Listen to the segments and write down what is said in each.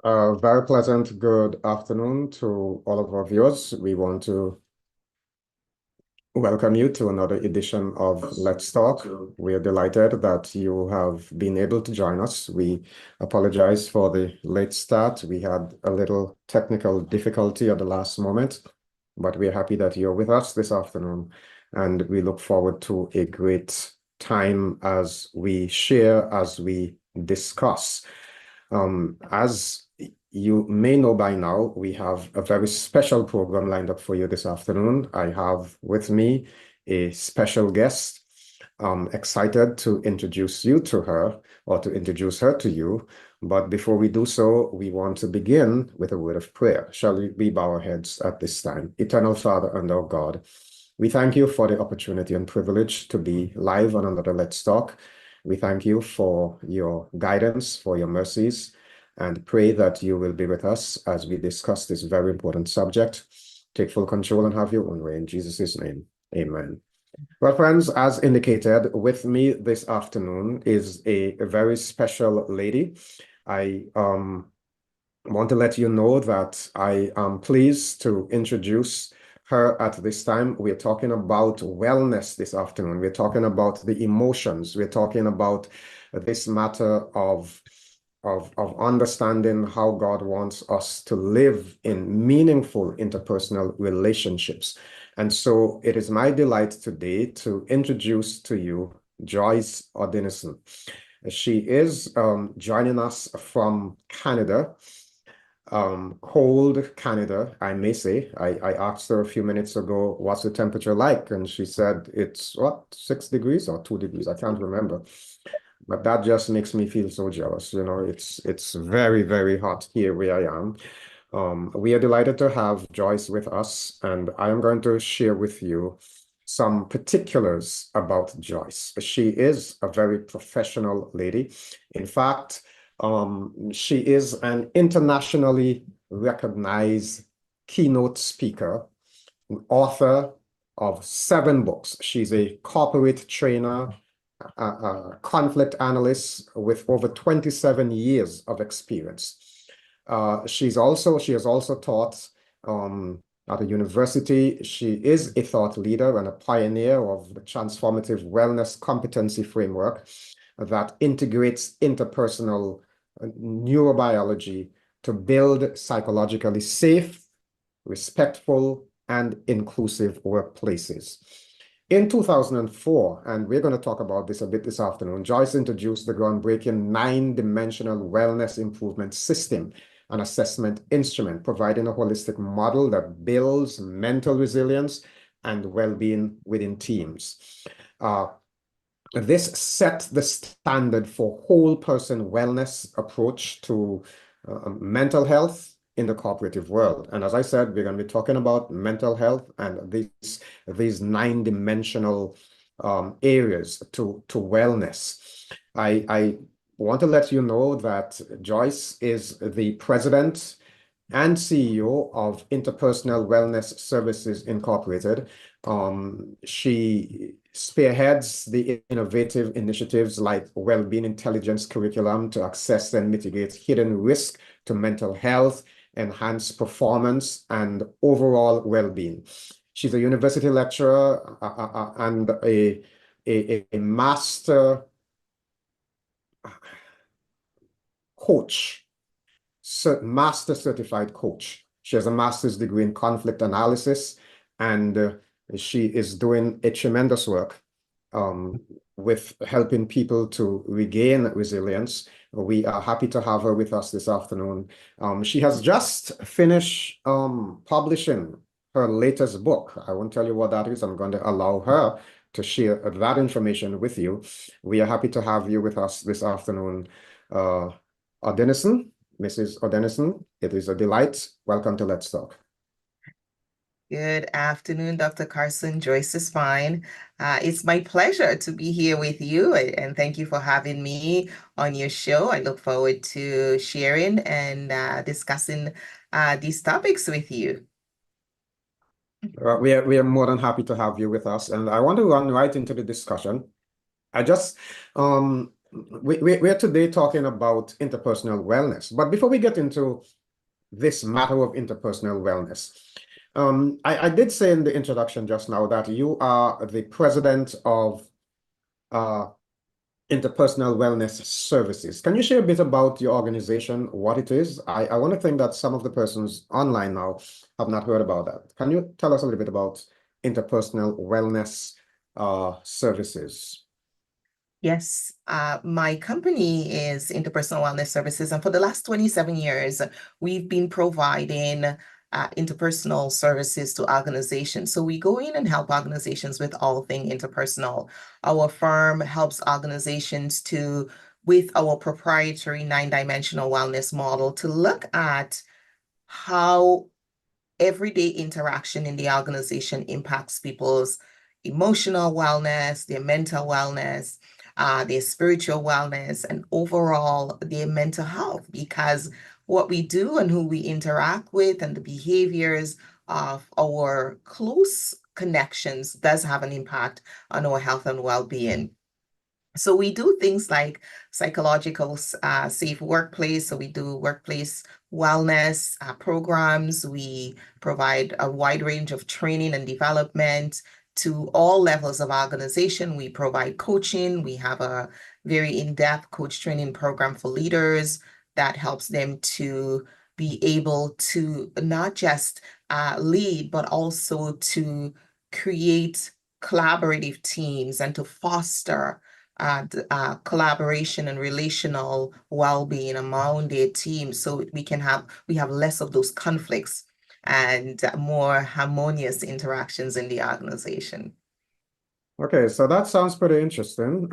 Very pleasant good afternoon to all of our viewers. We want to welcome you to another edition of Let's Talk. We are delighted that you have been able to join us. We apologize for the late start. We had a little technical difficulty at the last moment, but we're happy that you're with us this afternoon, and we look forward to a great time as we share, as we discuss. As you may know by now, we have a very special program lined up for you this afternoon. I have with me a special guest. I'm excited to introduce you to her or to introduce her to you. But before we do so, we want to begin with a word of prayer. Shall we bow our heads at this time? Eternal Father and our God, we thank you for the opportunity and privilege to be live on another Let's Talk. We thank you for your guidance, for your mercies, and pray that you will be with us as we discuss this very important subject. Take full control and have your own way in Jesus' name. Amen. Well, friends, as indicated, with me this afternoon is a very special lady. I want to let you know that I am pleased to introduce her at this time. We're talking about wellness this afternoon. We're talking about the emotions. We're talking about this matter of understanding how God wants us to live in meaningful interpersonal relationships. And so it is my delight today to introduce to you Joyce Odidison. She is joining us from Canada. Cold Canada, I may say. I asked her a few minutes ago, what's the temperature like? And she said it's what, 6 degrees or 2 degrees? I can't remember. But that just makes me feel so jealous. You know, it's very, very hot here where I am. We are delighted to have Joyce with us, and I am going to share with you some particulars about Joyce. She is a very professional lady. In fact, she is an internationally recognized keynote speaker, author of 7 books. She's a corporate trainer, a conflict analyst with over 27 years of experience. She has also taught at a university. She is a thought leader and a pioneer of the transformative wellness competency framework that integrates interpersonal neurobiology to build psychologically safe, respectful, and inclusive workplaces. In 2004, and we're going to talk about this a bit this afternoon, Joyce introduced the groundbreaking 9-dimensional wellness improvement system, an assessment instrument, providing a holistic model that builds mental resilience and well-being within teams. This set the standard for whole person wellness approach to mental health in the cooperative world. And as I said, we're going to be talking about mental health and these 9-dimensional areas to wellness. I want to let you know that Joyce is the president and CEO of Interpersonal Wellness Services Incorporated. She spearheads the innovative initiatives like Wellbeing Intelligence Curriculum to assess and mitigate hidden risk to mental health, enhance performance, and overall well-being. She's a university lecturer and a master coach, master certified coach. She has a master's degree in conflict analysis, and she is doing a tremendous work with helping people to regain resilience. We are happy to have her with us this afternoon. She has just finished publishing her latest book. I won't tell you what that is. I'm going to allow her to share that information with you. We are happy to have you with us this afternoon. Odidison, Mrs. Odidison, it is a delight. Welcome to Let's Talk. Good afternoon, Dr. Carson. Joyce is fine. It's my pleasure to be here with you, and thank you for having me on your show. I look forward to sharing and discussing these topics with you. We are more than happy to have you with us, and I want to run right into the discussion. I just we're today talking about interpersonal wellness. But before we get into this matter of interpersonal wellness, I did say in the introduction just now that you are the president of uh, Interpersonal Wellness Services. Can you share a bit about your organization, what it is? I want to think that some of the persons online now have not heard about that. Can you tell us a little bit about Interpersonal Wellness Services? Yes, my company is Interpersonal Wellness Services, and for the last 27 years, we've been providing interpersonal services to organizations. So we go in and help organizations with all things interpersonal. Our firm helps organizations with our proprietary nine-dimensional wellness model, to look at how everyday interaction in the organization impacts people's emotional wellness, their mental wellness, their spiritual wellness, and overall their mental health. Because what we do and who we interact with and the behaviors of our close connections does have an impact on our health and well-being. So we do things like psychological safe workplace. So we do workplace wellness programs. We provide a wide range of training and development to all levels of organization. We provide coaching. We have a very in-depth coach training program for leaders that helps them to be able to not just lead, but also to create collaborative teams and to foster collaboration and relational well-being among their team, so we have less of those conflicts and more harmonious interactions in the organization. Okay, so that sounds pretty interesting.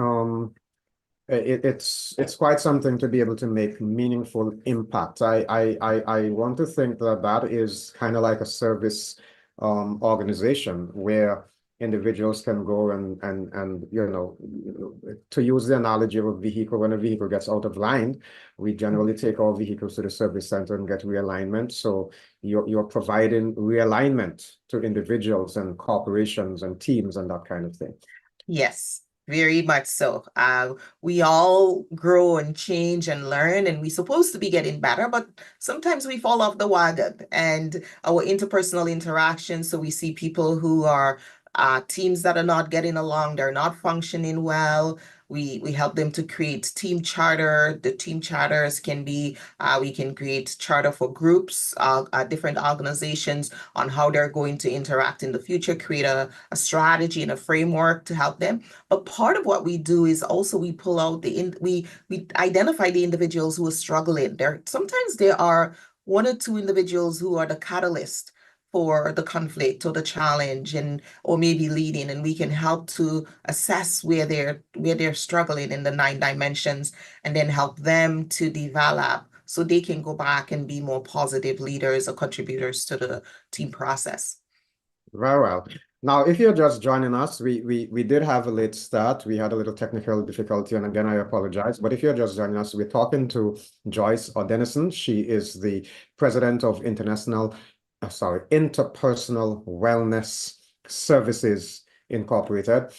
It's quite something to be able to make meaningful impact. I want to think that that is kind of like a service organization where individuals can go and to use the analogy of a vehicle, when a vehicle gets out of line, we generally take our vehicles to the service center and get realignment. So you're providing realignment to individuals and corporations and teams and that kind of thing. Yes, very much so. We all grow and change and learn, and we're supposed to be getting better, but sometimes we fall off the wagon and our interpersonal interactions. So we see people who are teams that are not getting along, they're not functioning well. We help them to create team charter. The team charters can be, we can create charter for groups, different organizations on how they're going to interact in the future, create a strategy and a framework to help them. But part of what we do is also we pull out we identify the individuals who are struggling. Sometimes there are one or two individuals who are the catalyst for the conflict or the challenge, and or maybe leading, and we can help to assess where they're struggling in the nine dimensions, and then help them to develop so they can go back and be more positive leaders or contributors to the team process. Very well. Now, if you're just joining us, we did have a late start. We had a little technical difficulty, and again, I apologize. But if you're just joining us, we're talking to Joyce Odidison. She is the president of Interpersonal Wellness Services Incorporated,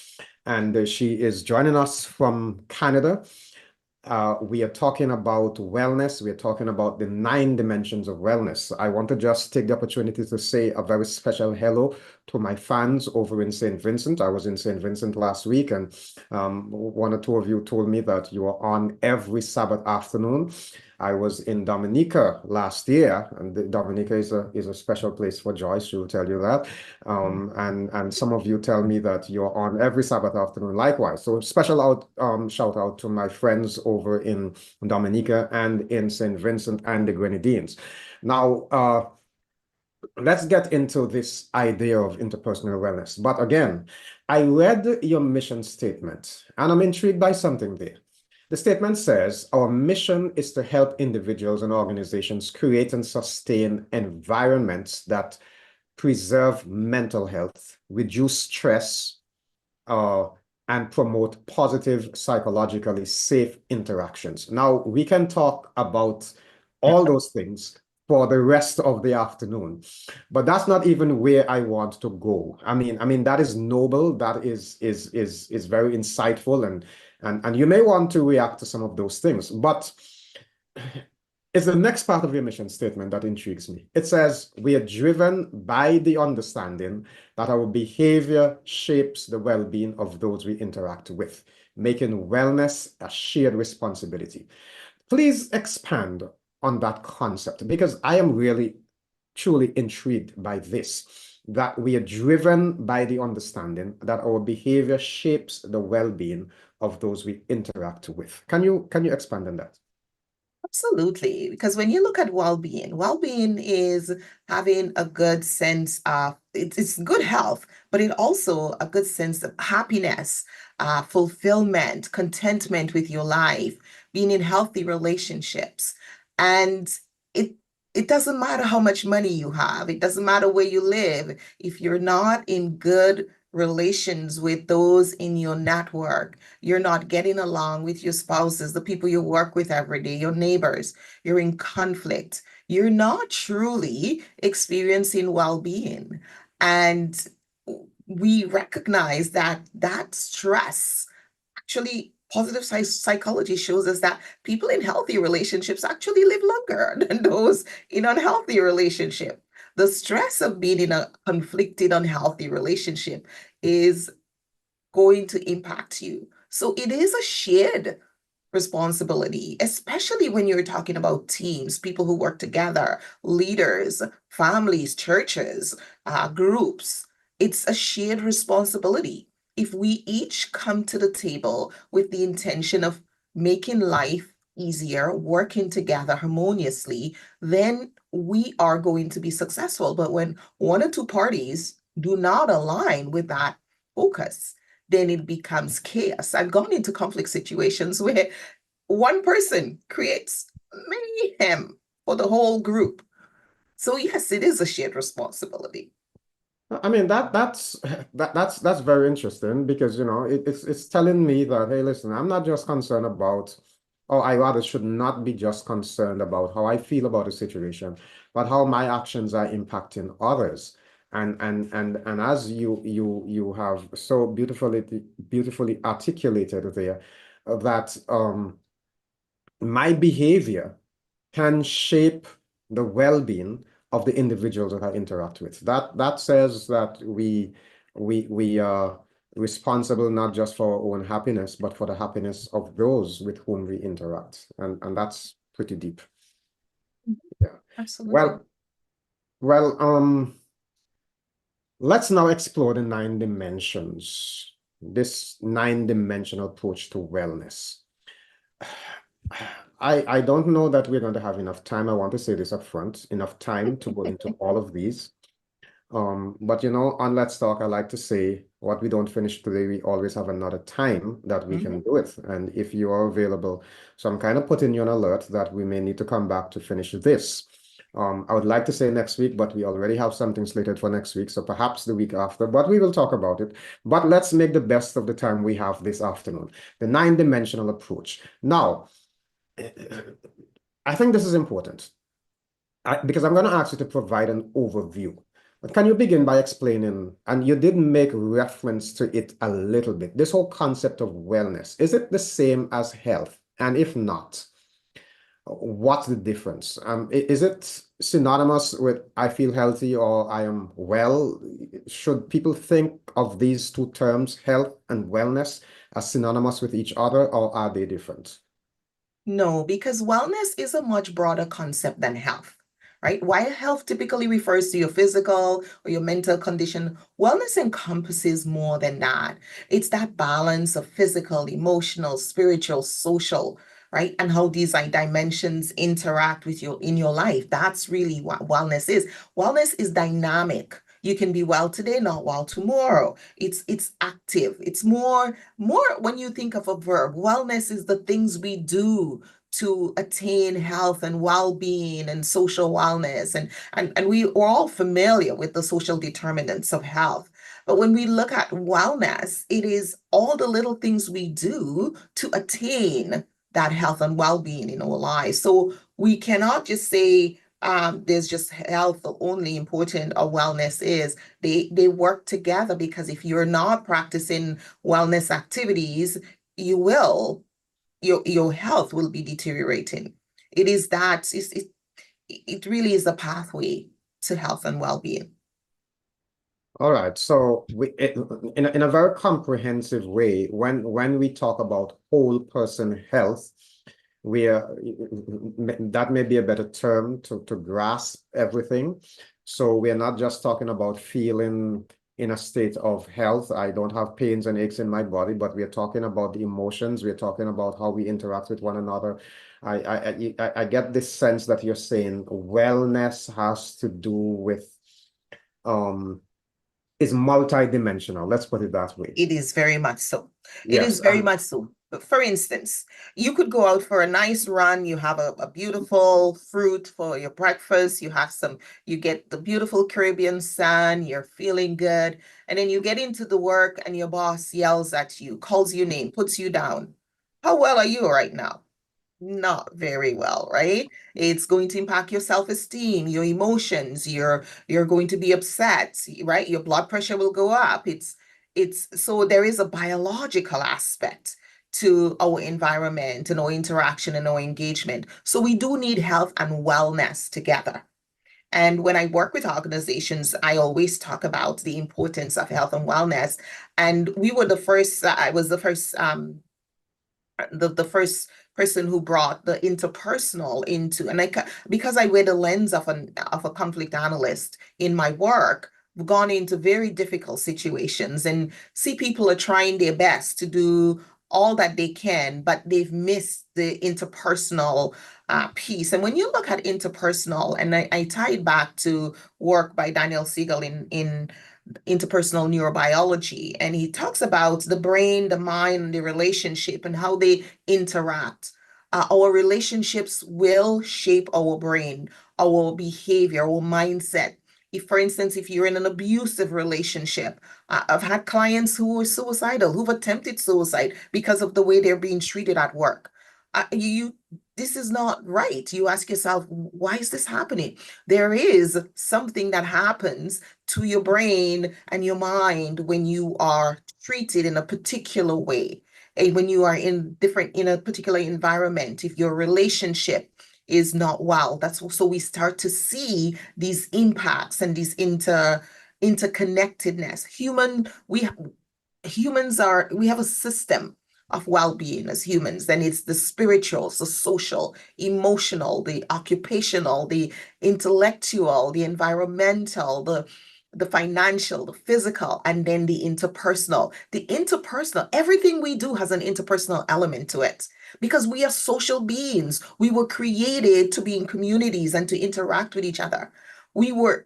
and she is joining us from Canada. We are talking about wellness. We are talking about the 9 dimensions of wellness. I want to just take the opportunity to say a very special hello to my fans over in St. Vincent. I was in St. Vincent last week, and one or two of you told me that you are on every Sabbath afternoon. I was in Dominica last year, and Dominica is a special place for Joyce. She will tell you that. And some of you tell me that you're on every Sabbath afternoon likewise. So special shout out to my friends over in Dominica and in St. Vincent and the Grenadines. Now, let's get into this idea of interpersonal wellness. But again, I read your mission statement, and I'm intrigued by something there. The statement says, our mission is to help individuals and organizations create and sustain environments that preserve mental health, reduce stress, and promote positive, psychologically safe interactions. Now, we can talk about all those things, for the rest of the afternoon. But that's not even where I want to go. I mean that is noble, that is very insightful, and you may want to react to some of those things. But it's the next part of your mission statement that intrigues me. It says, we are driven by the understanding that our behavior shapes the well-being of those we interact with, making wellness a shared responsibility. Please expand on that concept, because I am really, truly intrigued by this, that we are driven by the understanding that our behavior shapes the well-being of those we interact with. Can you expand on that? Absolutely, because when you look at well-being is having a good sense of it's good health, but it also a good sense of happiness, fulfillment, contentment with your life, being in healthy relationships. And it it doesn't matter how much money you have, it doesn't matter where you live, if you're not in good relations with those in your network, you're not getting along with your spouses, the people you work with every day, your neighbors, you're in conflict, you're not truly experiencing well-being. And we recognize that that stress actually positive psychology shows us that people in healthy relationships actually live longer than those in unhealthy relationship. The stress of being in a conflicted, unhealthy relationship is going to impact you. So it is a shared responsibility, especially when you're talking about teams, people who work together, leaders, families, churches, groups. It's a shared responsibility. If we each come to the table with the intention of making life easier, working together harmoniously, then we are going to be successful. But when one or two parties do not align with that focus, then it becomes chaos. I've gone into conflict situations where one person creates mayhem for the whole group. So yes, it is a shared responsibility. I mean that's very interesting, because it's telling me that, hey, listen, I'm not just concerned about, or I rather should not be just concerned about how I feel about a situation, but how my actions are impacting others. And as you have so beautifully articulated there, that my behavior can shape the well-being of the individuals that I interact with. That says that we are responsible not just for our own happiness, but for the happiness of those with whom we interact. And that's pretty deep. Yeah. Absolutely. Well, well, let's now explore the 9 dimensions, this 9-dimensional approach to wellness. I don't know that we're going to have enough time. I want to say this up front, enough time to go into all of these. But on Let's Talk, I like to say, what we don't finish today, we always have another time that we can do it. And if you are available, so I'm kind of putting you on alert that we may need to come back to finish this. I would like to say next week, but we already have something slated for next week, so perhaps the week after, but we will talk about it. But let's make the best of the time we have this afternoon, the 9-dimensional approach. Now, I think this is important, because I'm going to ask you to provide an overview. But can you begin by explaining, and you did make reference to it a little bit, this whole concept of wellness, is it the same as health? And if not, what's the difference? Is it synonymous with I feel healthy or I am well? Should people think of these two terms, health and wellness, as synonymous with each other, or are they different? No, because wellness is a much broader concept than health, right? While health typically refers to your physical or your mental condition, wellness encompasses more than that. It's that balance of physical, emotional, spiritual, social, right? And how these dimensions interact with you in your life. That's really what wellness is. Wellness is dynamic. You can be well today, not well tomorrow. It's active. It's more when you think of a verb. Wellness is the things we do to attain health and well-being and social wellness. And we're all familiar with the social determinants of health. But when we look at wellness, it is all the little things we do to attain that health and well-being in our lives. So we cannot just say there's just health only important or wellness is. They work together, because if you're not practicing wellness activities, you will your health will be deteriorating. It is that it really is a pathway to health and well-being. All right. So in a very comprehensive way, when we talk about whole person health, we are that may be a better term to grasp everything. So we are not just talking about feeling in a state of health. I don't have pains and aches in my body, but we are talking about the emotions. We're talking about how we interact with one another. I get this sense that you're saying wellness has to do with is multidimensional. Let's put it that way. It is very much so. It is Yes. very much so. But for instance, you could go out for a nice run. You have a beautiful fruit for your breakfast. You get the beautiful Caribbean sun. You're feeling good. And then you get into the work and your boss yells at you, calls your name, puts you down. How well are you right now? Not very well, right? It's going to impact your self-esteem, your emotions, you're going to be upset, right? Your blood pressure will go up. It's so there is a biological aspect to our environment and our interaction and our engagement. So we do need health and wellness together. And when I work with organizations, I always talk about the importance of health and wellness. And we were the first, I was the first person who brought the interpersonal into, and because I wear the lens of a conflict analyst in my work, I've gone into very difficult situations and see people are trying their best to do all that they can, but they've missed the interpersonal piece. And when you look at interpersonal, and I tie it back to work by Daniel Siegel in interpersonal neurobiology, and he talks about the brain, the mind, the relationship, and how they interact. Our relationships will shape our brain, our behavior, our mindset. If, for instance, if you're in an abusive relationship, I've had clients who are suicidal, who've attempted suicide because of the way they're being treated at work. This is not right. You ask yourself, why is this happening? There is something that happens to your brain and your mind when you are treated in a particular way, and when you are in a particular environment. If your relationship is not well, that's so we start to see these impacts and these interconnectedness. We have a system of well-being as humans, and it's the spiritual, the social, emotional, the occupational, the intellectual, the environmental, the financial, the physical, and then the interpersonal. The interpersonal, everything we do has an interpersonal element to it, because we are social beings. We were created to be in communities and to interact with each other. We're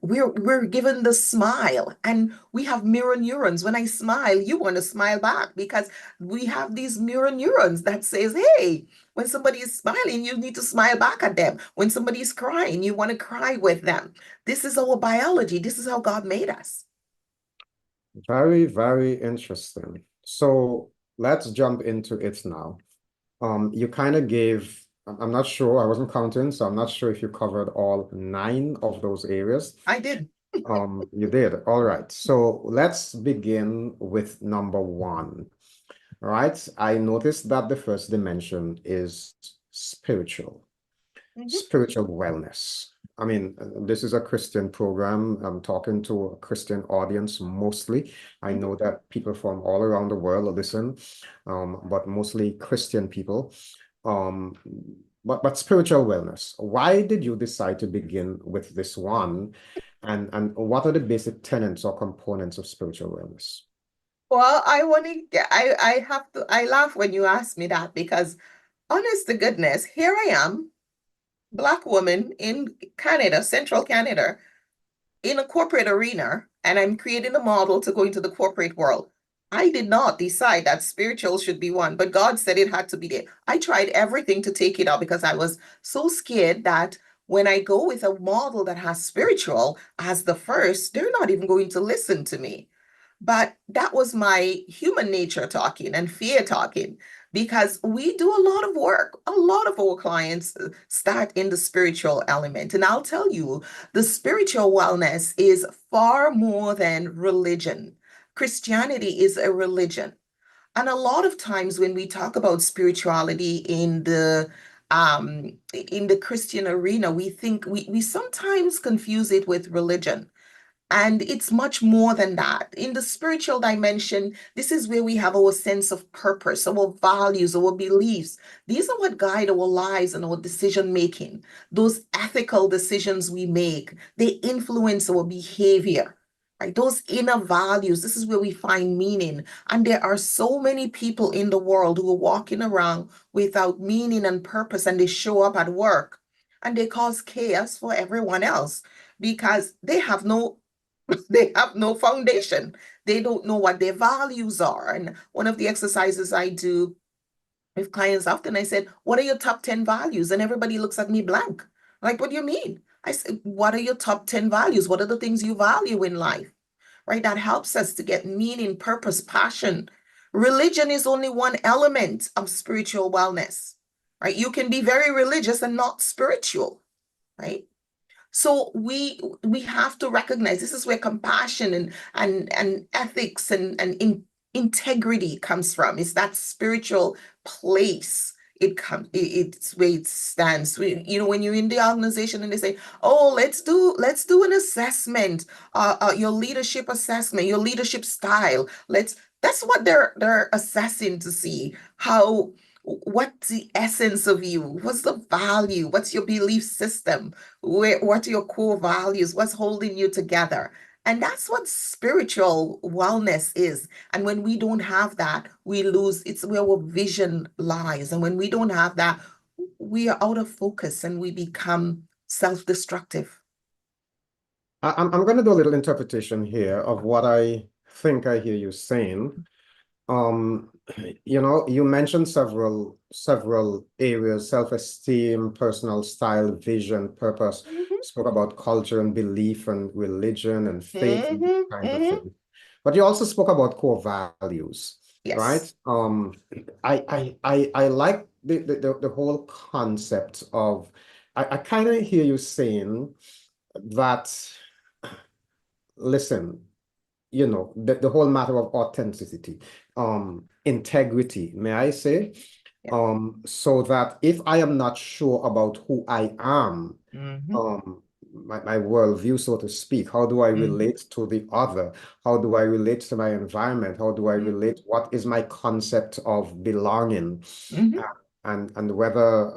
given the smile, and we have mirror neurons. When I smile, you want to smile back, because we have these mirror neurons that says, hey, when somebody is smiling, you need to smile back at them. When somebody is crying, you want to cry with them. This is our biology. This is how God made us. Very, very interesting. So let's jump into it now. You kind of gave, I'm not sure, I wasn't counting, so I'm not sure if you covered all 9 of those areas. I did. You did. All right. So let's begin with number 1. All right. I noticed that the first dimension is spiritual. Spiritual wellness. I mean, this is a Christian program. I'm talking to a Christian audience mostly. I know that people from all around the world listen, but mostly Christian people. Um, but spiritual wellness. Why did you decide to begin with this one? And what are the basic tenets or components of spiritual wellness? Well, I have to, I laugh when you ask me that, because honest to goodness, here I am, Black woman in Canada, central Canada, in a corporate arena, and I'm creating a model to go into the corporate world. I did not decide that spiritual should be one, but God said it had to be there. I tried everything to take it out, because I was so scared that when I go with a model that has spiritual as the first, they're not even going to listen to me. But that was my human nature talking and fear talking, because we do a lot of work. A lot of our clients start in the spiritual element. And I'll tell you, the spiritual wellness is far more than religion. Christianity is a religion. And a lot of times when we talk about spirituality in the Christian arena, we sometimes confuse it with religion. And it's much more than that. In the spiritual dimension, this is where we have our sense of purpose, our values, our beliefs. These are what guide our lives and our decision making. Those ethical decisions we make, they influence our behavior. Right? Those inner values, this is where we find meaning. And there are so many people in the world who are walking around without meaning and purpose, and they show up at work and they cause chaos for everyone else because they have no foundation. They don't know what their values are. And one of the exercises I do with clients often, I said, what are your top 10 values? And everybody looks at me blank. Like, what do you mean? I said, what are your top 10 values? What are the things you value in life? Right? That helps us to get meaning, purpose, passion. Religion is only one element of spiritual wellness. Right? You can be very religious and not spiritual. Right? So we have to recognize this is where compassion and ethics and integrity comes from. It's that spiritual place. It's where it stands. When you're in the organization and they say, "Oh, let's do an assessment, your leadership assessment, your leadership style." That's what they're assessing to see what's the essence of you, what's the value, what's your belief system, what are your core values, what's holding you together. And that's what spiritual wellness is. And when we don't have that, we lose. It's where our vision lies. And when we don't have that, we are out of focus and we become self-destructive. I'm going to do a little interpretation here of what I think I hear you saying. Um, you mentioned several areas: self-esteem, personal style, vision, purpose. Mhm, Spoke about culture and belief and religion and faith and these mhm, kinds of mhm. things. But you also spoke about core values, right? Yes. I like the whole concept of I kind of hear you saying that, listen, the whole matter of authenticity, integrity, may I say, Yeah. so that if I am not sure about who I am, Mhm, um, my worldview, so to speak, how do I mhm, relate to the other? How do I relate to my environment? How do I relate? mhm, What is my concept of belonging? mhm. Uh, and whether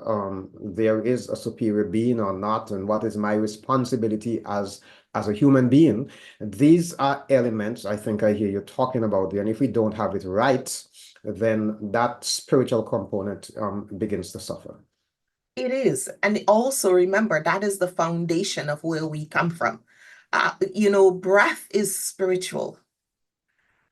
there is a superior being or not, and what is my responsibility as a human being. These are elements I think I hear you talking about there. And if we don't have it right, then that spiritual component begins to suffer. It is. And also remember, that is the foundation of where we come from. Breath is spiritual.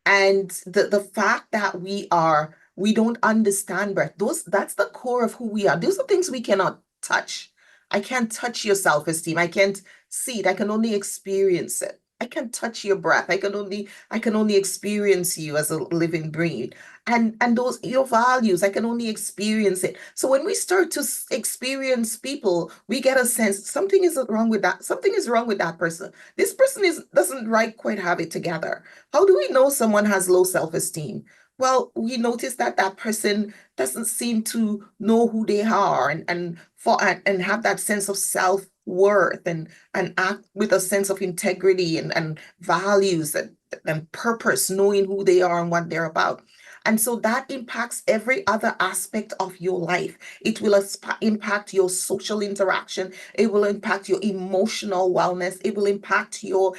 And the fact that we don't understand breath, that's the core of who we are. Those are things we cannot touch. I can't touch your self-esteem. I can't see it. I can only experience it. I can't touch your breath. I can only experience you as a living being. And those your values, I can only experience it. So when we start to experience people, we get a sense something isn't wrong with that. Something is wrong with that person. This person is doesn't right quite have it together. How do we know someone has low self-esteem? Well, we notice that that person doesn't seem to know who they are and have that sense of self-worth and act with a sense of integrity and values and purpose, knowing who they are and what they're about. And so that impacts every other aspect of your life. It will impact your social interaction. It will impact your emotional wellness. It will impact your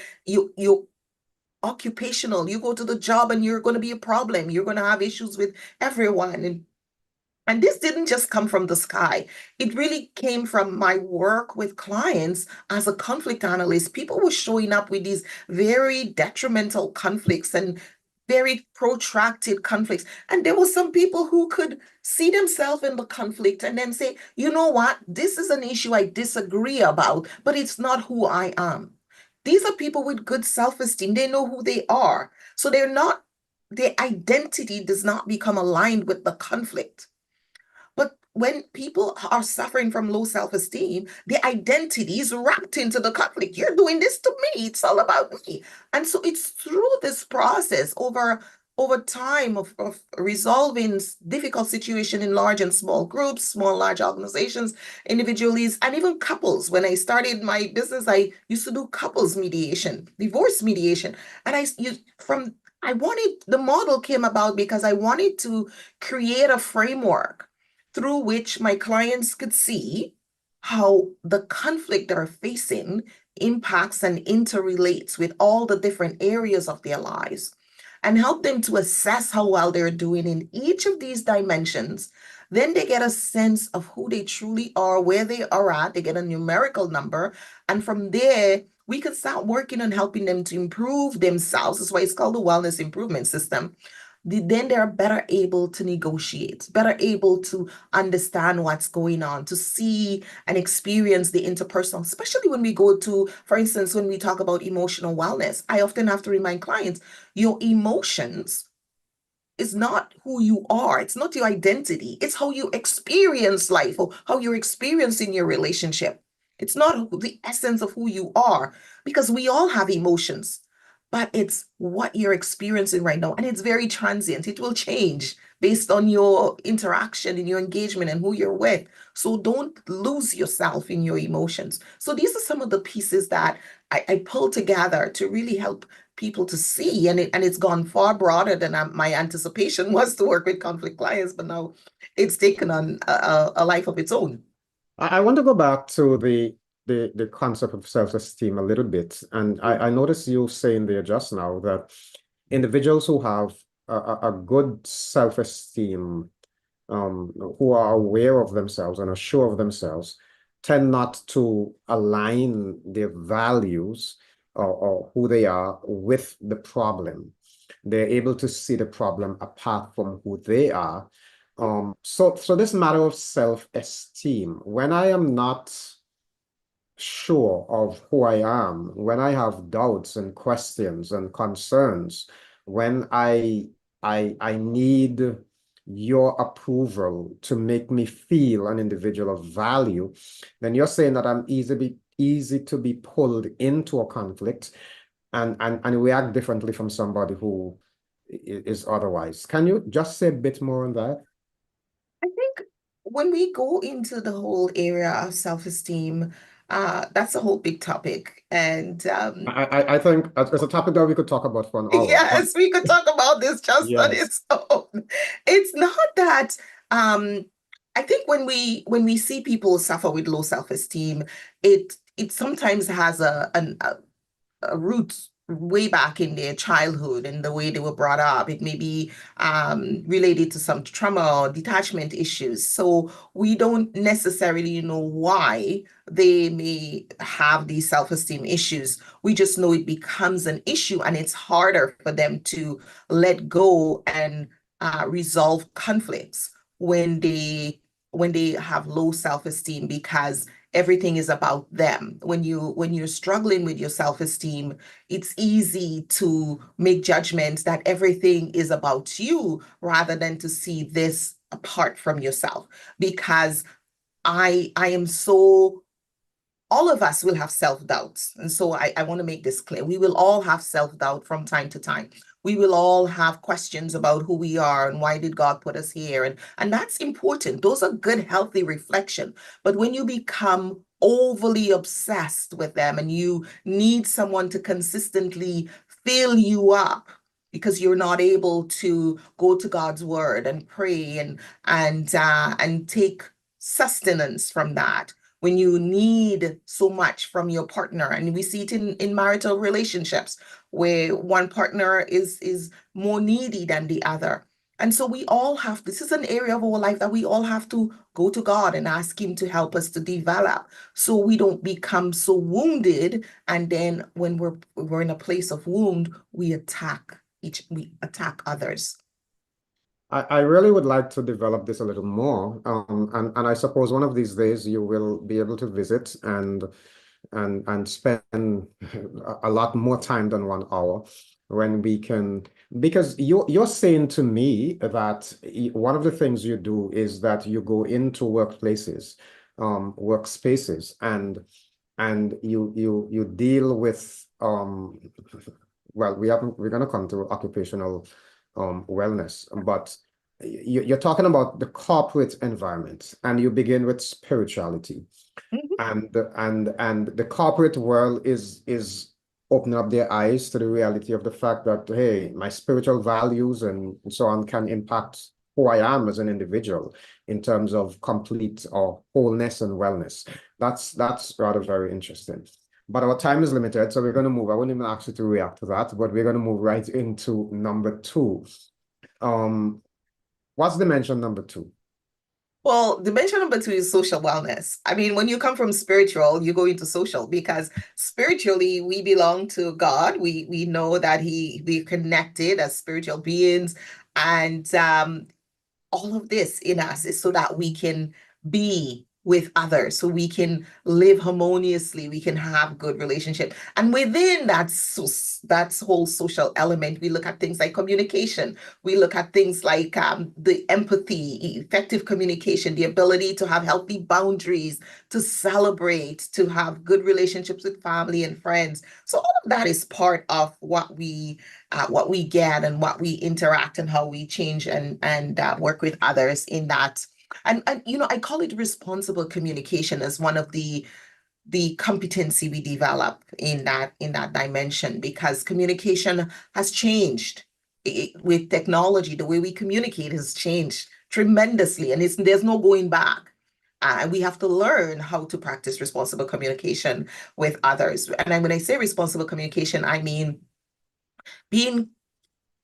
occupational. You go to the job and you're going to be a problem. You're going to have issues with everyone. And this didn't just come from the sky. It really came from my work with clients as a conflict analyst. People were showing up with these very detrimental conflicts and very protracted conflicts. And there were some people who could see themselves in the conflict and then say, you know what, this is an issue I disagree about, but it's not who I am. These are people with good self-esteem. They know who they are. So their identity does not become aligned with the conflict. But when people are suffering from low self-esteem, their identity is wrapped into the conflict. You're doing this to me. It's all about me. And so it's through this process over time of resolving difficult situation in large and small groups, small, large organizations, individuals, and even couples. When I started my business, I used to do couples mediation, divorce mediation. And I wanted, the model came about because I wanted to create a framework through which my clients could see how the conflict they're facing impacts and interrelates with all the different areas of their lives and help them to assess how well they're doing in each of these dimensions. Then they get a sense of who they truly are, where they are at. They get a numerical number. And from there, we can start working on helping them to improve themselves. That's why it's called the Wellness Improvement System. Then they're better able to negotiate, better able to understand what's going on, to see and experience the interpersonal, especially when we go to, for instance, when we talk about emotional wellness. I often have to remind clients, your emotions is not who you are. It's not your identity. It's how you experience life or how you're experiencing your relationship. It's not the essence of who you are because we all have emotions, but it's what you're experiencing right now. And it's very transient. It will change based on your interaction and your engagement and who you're with. So don't lose yourself in your emotions. So these are some of the pieces that I pull together to really help people to see, and it's gone far broader than my anticipation was to work with conflict clients, but now it's taken on a life of its own. I want to go back to the concept of self-esteem a little bit. And I noticed you saying there just now that individuals who have a good self-esteem, who are aware of themselves and are sure of themselves, tend not to align their values or who they are with the problem. They're able to see the problem apart from who they are. So this matter of self-esteem, when I am not sure of who I am, when I have doubts and questions and concerns, when I need your approval to make me feel an individual of value, then you're saying that I'm easy to be pulled into a conflict and react differently from somebody who is otherwise. Can you just say a bit more on that? I think when we go into the whole area of self-esteem, that's a whole big topic. And I think it's a topic that we could talk about for an hour. yes, we could talk about this just on Yes. its own. It's not that um I think when we see people suffer with low self-esteem, it sometimes has roots way back in their childhood and the way they were brought up. It may be related to some trauma or detachment issues. So we don't necessarily know why they may have these self-esteem issues. We just know it becomes an issue and it's harder for them to let go and resolve conflicts when they have low self-esteem because everything is about them. When you're struggling with your self-esteem, it's easy to make judgments that everything is about you rather than to see this apart from yourself. Because I am so all of us will have self-doubts. And so I want to make this clear. We will all have self-doubt from time to time. We will all have questions about who we are and why did God put us here. And that's important. Those are good, healthy reflection. But when you become overly obsessed with them and you need someone to consistently fill you up because you're not able to go to God's word and pray and take sustenance from that, when you need so much from your partner, and we see it in marital relationships where one partner is more needy than the other. And so we all have, this is an area of our life that we all have to go to God and ask him to help us to develop so we don't become so wounded. And then when we're in a place of wound, we attack others. I really would like to develop this a little more. And I suppose one of these days you will be able to visit and spend a lot more time than 1 hour. when we can, because you're saying to me that one of the things you do is that you go into workplaces, workspaces, and you deal with well, we're gonna come to occupational wellness, but you're talking about the corporate environment, and you begin with spirituality, Mhm. and the corporate world is opening up their eyes to the reality of the fact that, hey, my spiritual values and so on can impact who I am as an individual in terms of complete or wholeness and wellness. That's rather very interesting. But our time is limited, so we're going to move. I wouldn't even ask you to react to that, but we're going to move right into number two. Um, what's dimension number two? Well, dimension number two is social wellness. I mean, when you come from spiritual, you go into social because spiritually we belong to God. We know that we're connected as spiritual beings, and all of this in us is so that we can be with others, so we can live harmoniously, we can have good relationship. And within that whole social element, we look at things like communication. We look at things like the empathy, effective communication, the ability to have healthy boundaries, to celebrate, to have good relationships with family and friends. So all of that is part of what we get and what we interact and how we change and work with others in that. And I call it responsible communication as one of the competency we develop in that dimension, because communication has changed. With technology, the way we communicate has changed tremendously, and there's no going back. And we have to learn how to practice responsible communication with others. And when I say responsible communication, I mean being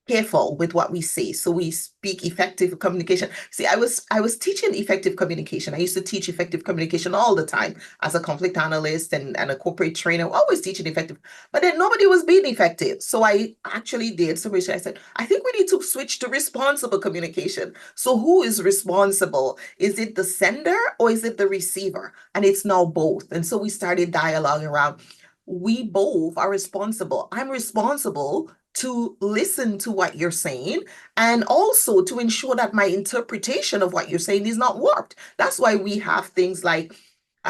careful with what we say, so we speak effective communication. See, I was teaching effective communication. I used to teach effective communication all the time as a conflict analyst and a corporate trainer, always teaching effective, but then nobody was being effective. So I actually did some research. I said, I think we need to switch to responsible communication. So who is responsible? Is it the sender or is it the receiver? And it's now both. And so we started dialogue around, we both are responsible. I'm responsible to listen to what you're saying and also to ensure that my interpretation of what you're saying is not warped. That's why we have things like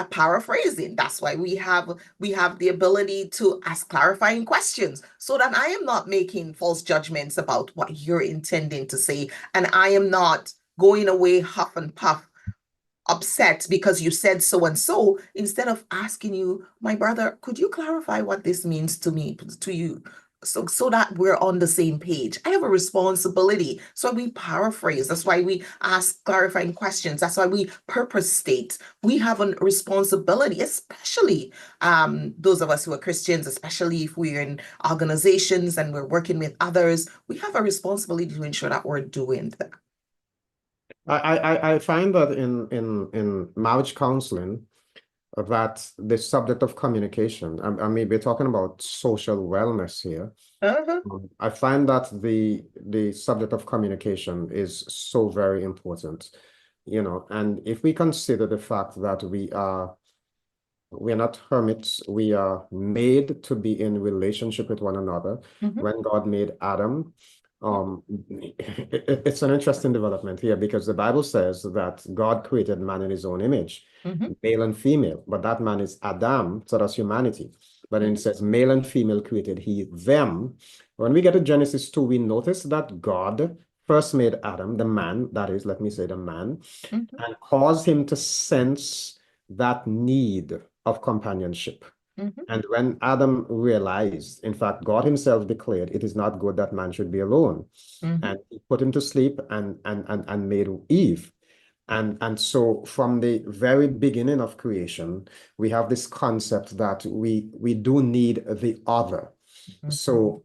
paraphrasing. That's why we have the ability to ask clarifying questions so that I am not making false judgments about what you're intending to say, and I am not going away huff and puff upset because you said so and so, instead of asking you, my brother, could you clarify what this means to you, so that we're on the same page. I have a responsibility, so we paraphrase. That's why we ask clarifying questions. That's why we purpose state. We have a responsibility, especially those of us who are Christians, especially if we're in organizations and we're working with others. We have a responsibility to ensure that we're doing that. I find that in marriage counseling that the subject of communication, I mean, we're talking about social wellness here. Uh-huh. I find that the subject of communication is so very important, and if we consider the fact that we're not hermits. We are made to be in relationship with one another. Mhm. When God made Adam, it's an interesting development here because the Bible says that God created man in his own image, Mhm. male and female, but that man is Adam, so that's humanity. But then it Mhm. says male and female created he them. When we get to Genesis 2, we notice that God first made Adam, the man, that is, let me say the man, Mhm. and caused him to sense that need of companionship. Mhm. And when Adam realized, in fact, God himself declared, it is not good that man should be alone. Mhm. And he put him to sleep and made Eve. And so from the very beginning of creation, we have this concept that we do need the other. Mhm. So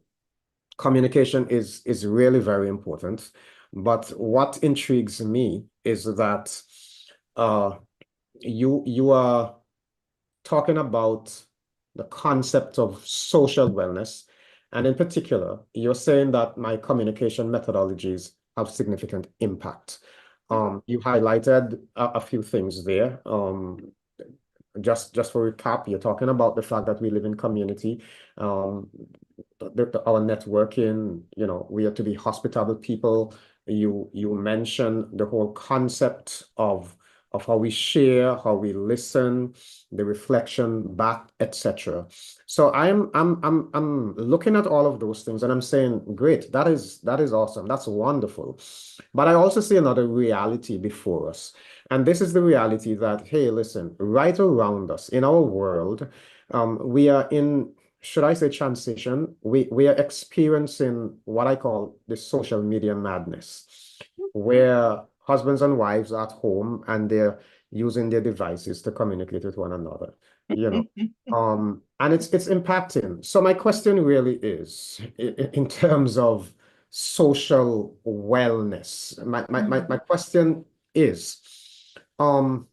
communication is really very important. But what intrigues me is that uh, you are talking about the concept of social wellness. And in particular, you're saying that my communication methodologies have significant impact. You highlighted a few things there. Just for recap, you're talking about the fact that we live in community. Um, our networking, we are to be hospitable people. You mentioned the whole concept of how we share, how we listen, the reflection back, etc. So I'm looking at all of those things and I'm saying, great, that is awesome. That's wonderful. But I also see another reality before us. And this is the reality that, hey, listen, right around us in our world, we are in, should I say, transition. We are experiencing what I call the social media madness, where husbands and wives are at home and they're using their devices to communicate with one another, you know. And it's impacting. So my question really is, in terms of social wellness, my question is, um,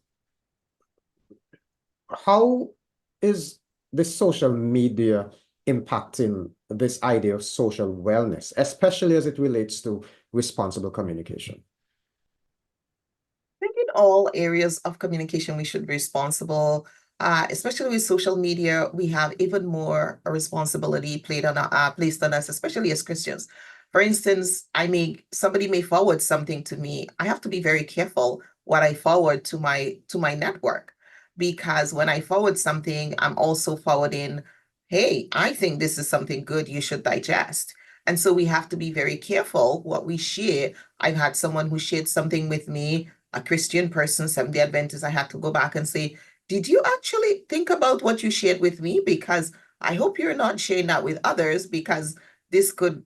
how is the social media impacting this idea of social wellness, especially as it relates to responsible communication? Think in all areas of communication, we should be responsible. Especially with social media, we have even more responsibility placed on us, especially as Christians. For instance, somebody may forward something to me. I have to be very careful what I forward to my network, because when I forward something, I'm also forwarding, hey, I think this is something good you should digest. And so we have to be very careful what we share. I've had someone who shared something with me, a Christian person, Seventh-day Adventist. I had to go back and say, did you actually think about what you shared with me? Because I hope you're not sharing that with others, because this could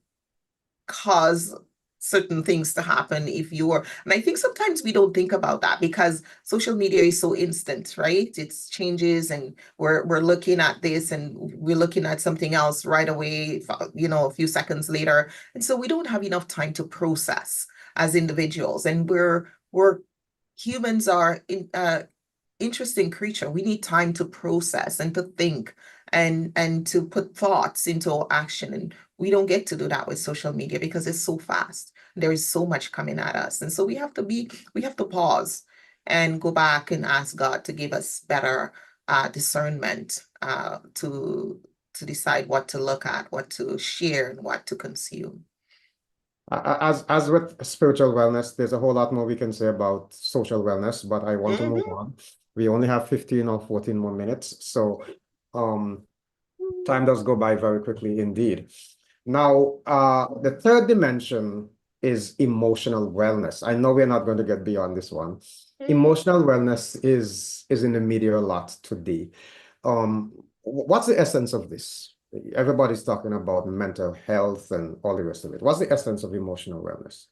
cause certain things to happen if you are. And I think sometimes we don't think about that because social media is so instant, right? It's changes and we're looking at this and we're looking at something else right away, a few seconds later. And so we don't have enough time to process as individuals. And we're humans are interesting creature. We need time to process and to think and to put thoughts into action. And we don't get to do that with social media because it's so fast. There is so much coming at us. And so we have to pause and go back and ask God to give us better discernment to decide what to look at, what to share, and what to consume. As with spiritual wellness, there's a whole lot more we can say about social wellness, but I want to move on. We only have 15 or 14 more minutes. So time does go by very quickly indeed. Now, the third dimension is emotional wellness. I know we're not going to get beyond this one. Emotional wellness is in the media a lot today. What's the essence of this? Everybody's talking about mental health and all the rest of it. What's the essence of emotional wellness?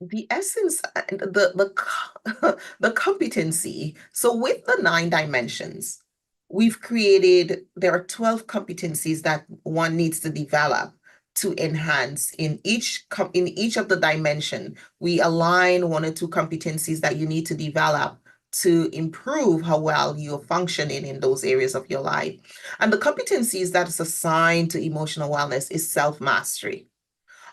The essence, the competency. So with the 9 dimensions, there are 12 competencies that one needs to develop to enhance in each of the dimension. We align 1 or 2 competencies that you need to develop to improve how well you're functioning in those areas of your life. And the competencies that is assigned to emotional wellness is self-mastery,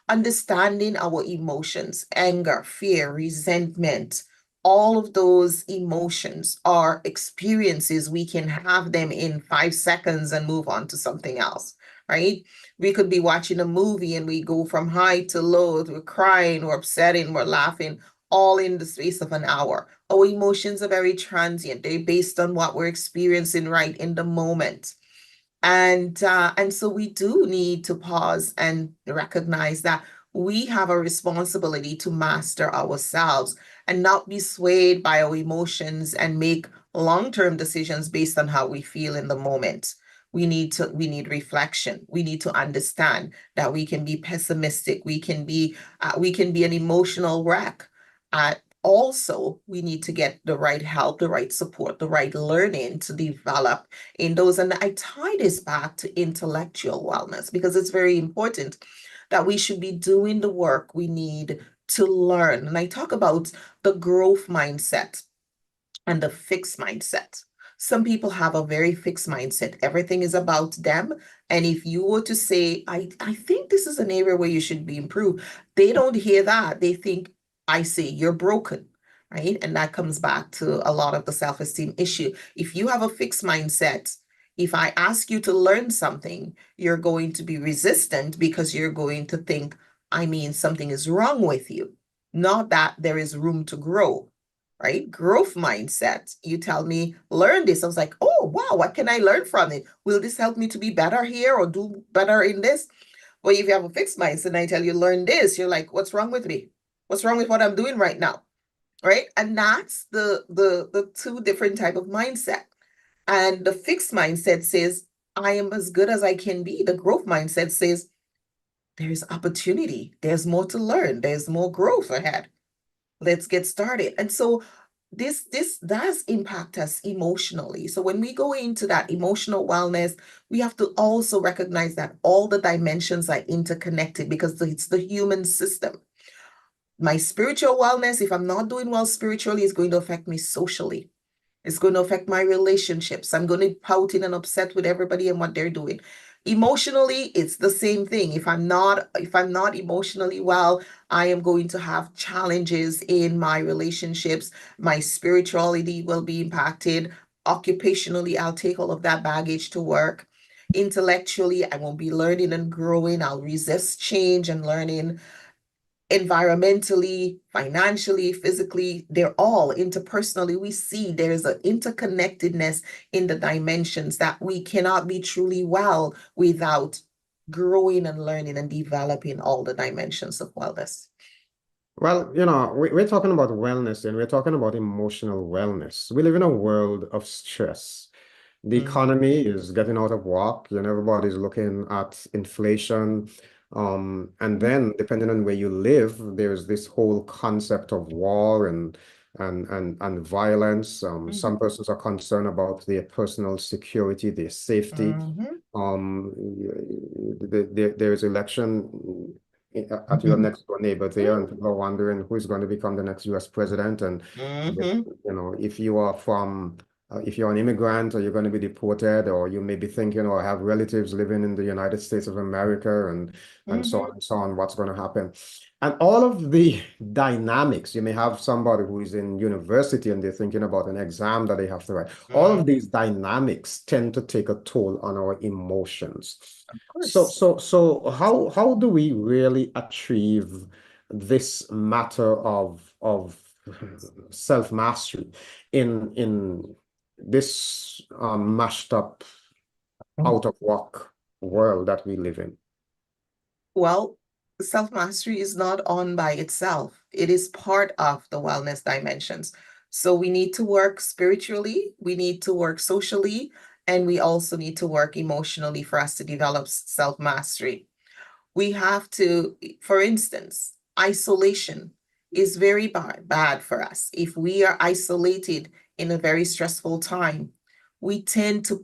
understanding our emotions, anger, fear, resentment. All of those emotions are experiences. We can have them in 5 seconds and move on to something else, right? We could be watching a movie and we go from high to low, we're crying, we're upsetting, we're laughing, all in the space of an hour. Our emotions are very transient. They're based on what we're experiencing right in the moment. And so we do need to pause and recognize that we have a responsibility to master ourselves and not be swayed by our emotions and make long-term decisions based on how we feel in the moment. We need reflection. We need to understand that we can be pessimistic. We can be an emotional wreck. Also, we need to get the right help, the right support, the right learning to develop in those. And I tie this back to intellectual wellness because it's very important that we should be doing the work we need to learn. And I talk about the growth mindset and the fixed mindset. Some people have a very fixed mindset. Everything is about them. And if you were to say, I think this is an area where you should be improved, they don't hear that. They think, I say, you're broken, right? And that comes back to a lot of the self-esteem issue. If you have a fixed mindset, If I ask you to learn something, you're going to be resistant because you're going to think, I mean, something is wrong with you, not that there is room to grow, right? Growth mindset. You tell me, learn this. I was like, oh, wow, what can I learn from it? Will this help me to be better here or do better in this? But if you have a fixed mindset and I tell you, learn this, you're like, what's wrong with me? What's wrong with what I'm doing right now? Right? And that's the two different type of mindset. And the fixed mindset says, I am as good as I can be. The growth mindset says, there's opportunity. There's more to learn. There's more growth ahead. Let's get started. And so this does impact us emotionally. So when we go into that emotional wellness, we have to also recognize that all the dimensions are interconnected because it's the human system. My spiritual wellness, if I'm not doing well spiritually, is going to affect me socially. It's going to affect my relationships. I'm going to be pouting and upset with everybody and what they're doing. Emotionally, it's the same thing. If I'm not emotionally well, I am going to have challenges in my relationships. My spirituality will be impacted. Occupationally, I'll take all of that baggage to work. Intellectually, I won't be learning and growing. I'll resist change and learning environmentally, financially, physically, they're all interpersonally. We see there's an interconnectedness in the dimensions that we cannot be truly well without growing and learning and developing all the dimensions of wellness. Well, we're talking about wellness and we're talking about emotional wellness. We live in a world of stress. The Mm-hmm. economy is getting out of whack. Everybody's looking at inflation. And then depending on where you live, there's this whole concept of war and violence. Some Mm-hmm. persons are concerned about their personal security, their safety. Mm-hmm. There's election at your Mm-hmm. next door neighbor there, and people are wondering who's going to become the next US president. And Mm-hmm. if you are if you're an immigrant, or you're going to be deported, or you may be thinking or have relatives living in the United States of America, and so on Mm-hmm. and so on, what's going to happen? And all of the dynamics, you may have somebody who is in university and they're thinking about an exam that they have to write. All Mm-hmm. of these dynamics tend to take a toll on our emotions. Of So, course. so, so how do we really achieve this matter of self-mastery in this mashed up, out of work world that we live in? Well, self-mastery is not on by itself. It is part of the wellness dimensions. So we need to work spiritually, we need to work socially, and we also need to work emotionally for us to develop self-mastery. We have to, for instance, isolation is very bad for us. If we are isolated in a very stressful time, we tend to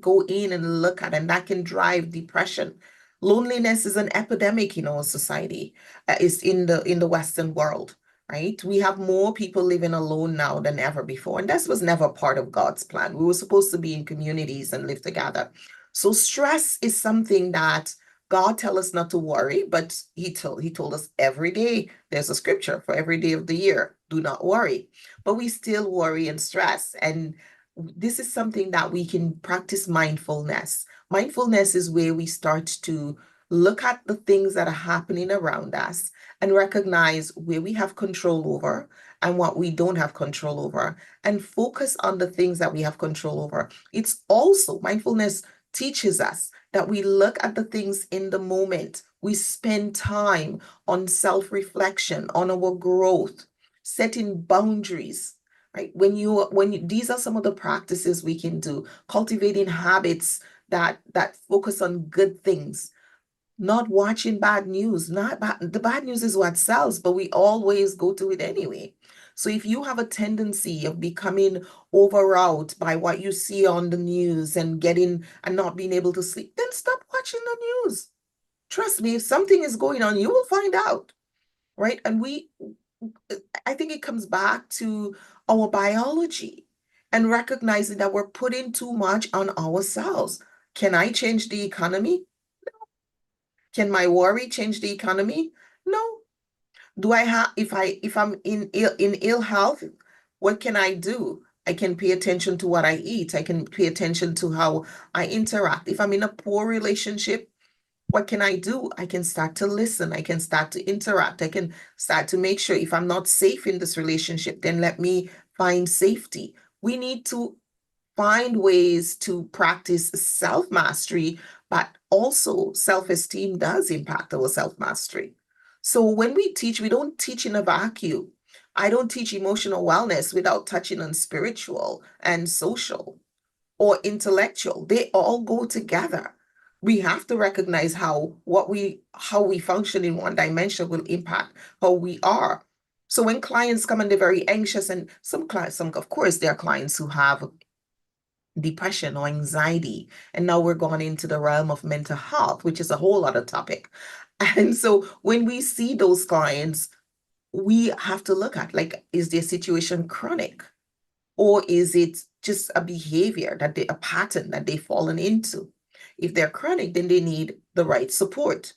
go in and look at, and that can drive depression. Loneliness is an epidemic in our society, is in the Western world, right? We have more people living alone now than ever before, and this was never part of God's plan. We were supposed to be in communities and live together. So stress is something that God tell us not to worry, but he told us every day. There's a scripture for every day of the year. Do not worry. But we still worry and stress. And this is something that we can practice mindfulness. Mindfulness is where we start to look at the things that are happening around us and recognize where we have control over and what we don't have control over, and focus on the things that we have control over. It's also mindfulness teaches us that we look at the things in the moment. We spend time on self-reflection, on our growth, setting boundaries, right? These are some of the practices we can do, cultivating habits that focus on good things, not watching bad news. Not bad, the bad news is what sells, but we always go to it anyway. So if you have a tendency of becoming overwrought by what you see on the news and getting and not being able to sleep, then stop watching the news. Trust me, if something is going on, you will find out, right? And I think it comes back to our biology and recognizing that we're putting too much on ourselves. Can I change the economy? Can my worry change the economy? No. Do I have if I'm in ill health, what can I do? I can pay attention to what I eat. I can pay attention to how I interact. If I'm in a poor relationship, what can I do? I can start to listen. I can start to interact. I can start to make sure if I'm not safe in this relationship, then let me find safety. We need to find ways to practice self-mastery, but also self-esteem does impact our self-mastery. So when we teach, we don't teach in a vacuum. I don't teach emotional wellness without touching on spiritual and social or intellectual. They all go together. We have to recognize how we function in one dimension will impact how we are. So when clients come and they're very anxious, and some clients, of course, there are clients who have depression or anxiety. And now we're going into the realm of mental health, which is a whole other topic. And so when we see those clients, we have to look at, like, is their situation chronic? Or is it just a behavior a pattern that they've fallen into? If they're chronic, then they need the right support.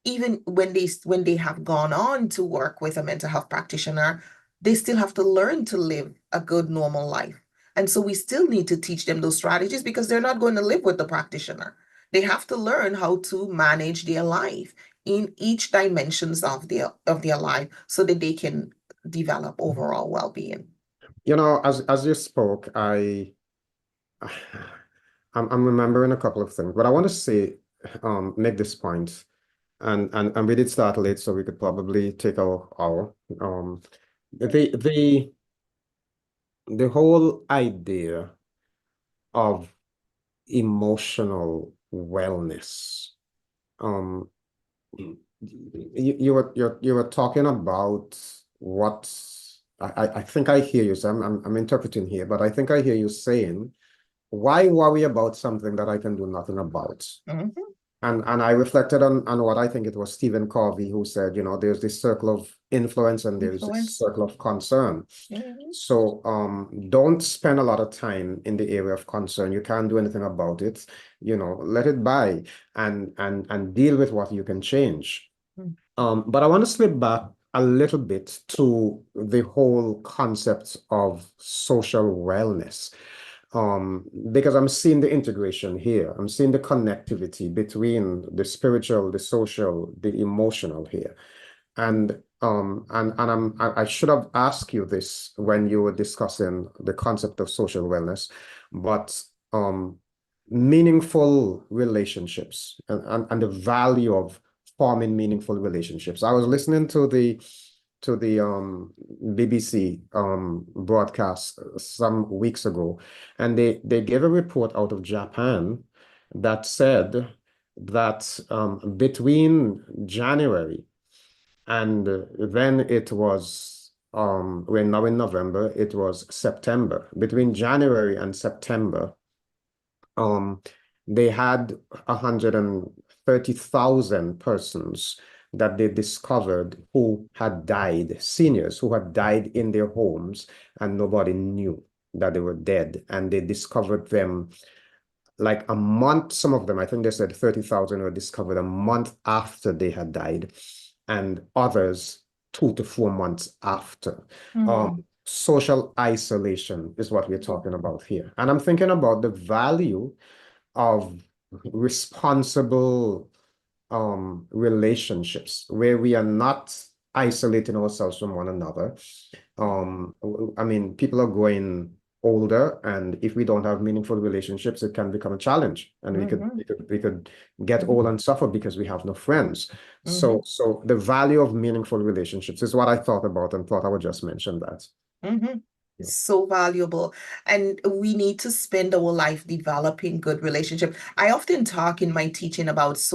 Even when they have gone on to work with a mental health practitioner, they still have to learn to live a good, normal life. And so we still need to teach them those strategies because they're not going to live with the practitioner. They have to learn how to manage their life in each dimensions of their life so that they can develop overall well-being. As you spoke, I'm remembering a couple of things, but I want to say, make this point, and we did start late, so we could probably take our hour. The the whole idea of emotional wellness. Um, you were talking about what I think I hear you. So I'm interpreting here, but I think I hear you saying, why worry about something that I can do nothing about? Mhm. And I reflected on what I think it was Stephen Covey who said, there's this circle of influence and there's this Influence. circle of concern. Mhm. So don't spend a lot of time in the area of concern. You can't do anything about it. Let it by and deal with what you can change. Mhm. But I want to slip back a little bit to the whole concept of social wellness. Because I'm seeing the integration here. I'm seeing the connectivity between the spiritual, the social, the emotional here. I should have asked you this when you were discussing the concept of social wellness, but meaningful relationships and the value of forming meaningful relationships. I was listening to the BBC broadcast some weeks ago, and they gave a report out of Japan that said that between January and then it was we're now in November, it was September. Between January and September, um, they had 130,000 persons that they discovered who had died, seniors who had died in their homes, and nobody knew that they were dead. And they discovered them like a month, some of them, I think they said 30,000 were discovered a month after they had died, and others 2 to 4 months after. Social isolation is what we're talking about here. And I'm thinking about the value of responsible relationships where we are not isolating ourselves from one another. I mean, people are growing older, and if we don't have meaningful relationships, it can become a challenge, and we could get old and suffer because we have no friends. So the value of meaningful relationships is what I thought about and thought I would just mention that. Yeah. So valuable. And we need to spend our life developing good relationship. I often talk in my teaching about it's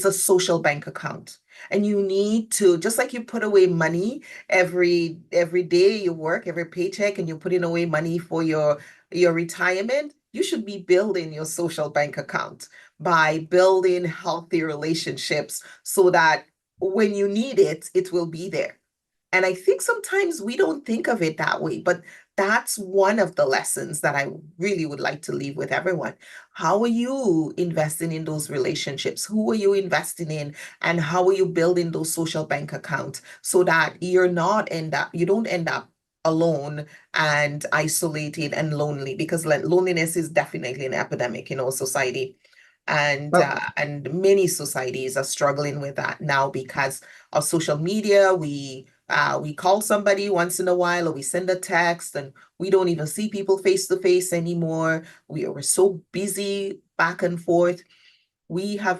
a social bank account. And you need to, just like you put away money every day you work, every paycheck, and you're putting away money for your retirement, you should be building your social bank account by building healthy relationships so that when you need it, it will be there. And I think sometimes we don't think of it that way, but that's one of the lessons that I really would like to leave with everyone. How are you investing in those relationships? Who are you investing in? And how are you building those social bank accounts so that you don't end up alone and isolated and lonely, because loneliness is definitely an epidemic in our society. And many societies are struggling with that now because of social media. We call somebody once in a while, or we send a text, and we don't even see people face to face anymore. We're so busy back and forth.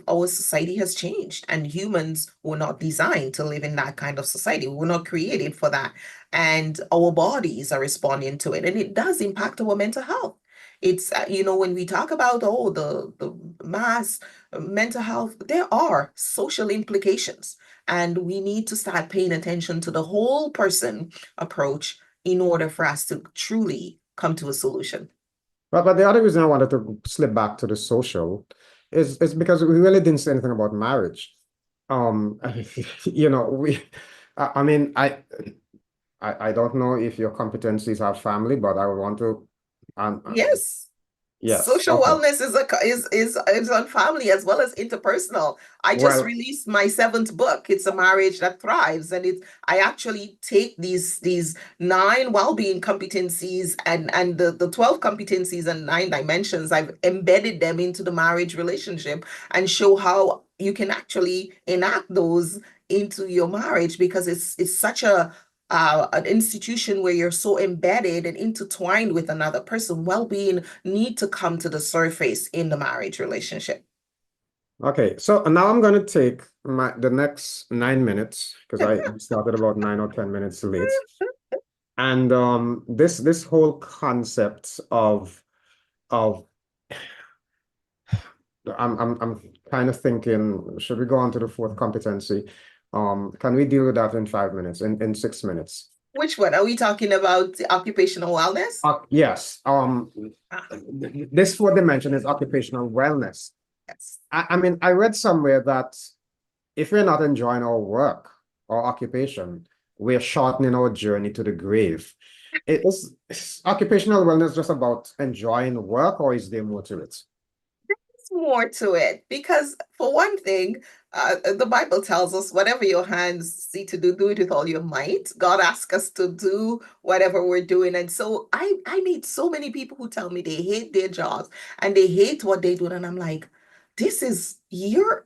Our society has changed, and humans were not designed to live in that kind of society. We're not created for that. And our bodies are responding to it, and it does impact our mental health. It's, when we talk about, the mass mental health, there are social implications, and we need to start paying attention to the whole person approach in order for us to truly come to a solution. But the other reason I wanted to slip back to the social is because we really didn't say anything about marriage. Um, you know, I mean, I don't know if your competencies have family, but I would want to, Yes. yes, Social okay. wellness is on family as well as interpersonal. I just Well, released my seventh book. It's a marriage that thrives, and I actually take these nine well-being competencies and the 12 competencies and nine dimensions. I've embedded them into the marriage relationship and show how you can actually enact those into your marriage, because it's such an institution where you're so embedded and intertwined with another person. Well-being need to come to the surface in the marriage relationship. okay. So now I'm going to take the next 9 minutes because I started about 9 or 10 minutes late. And this whole concept of I'm kind of thinking, should we go on to the fourth competency? Can we deal with that in 5 minutes, in 6 minutes? Which one? Are we talking about occupational wellness? Yes. Ah, This fourth dimension is occupational wellness. yes. I mean, I read somewhere that if we're not enjoying our work or occupation, we're shortening our journey to the grave. Is occupational wellness just about enjoying work, or is there more to it? More to it, because for one thing, the Bible tells us whatever your hands see to do, do it with all your might. God asks us to do whatever we're doing. And so I meet so many people who tell me they hate their jobs and they hate what they do. And I'm like, this is you're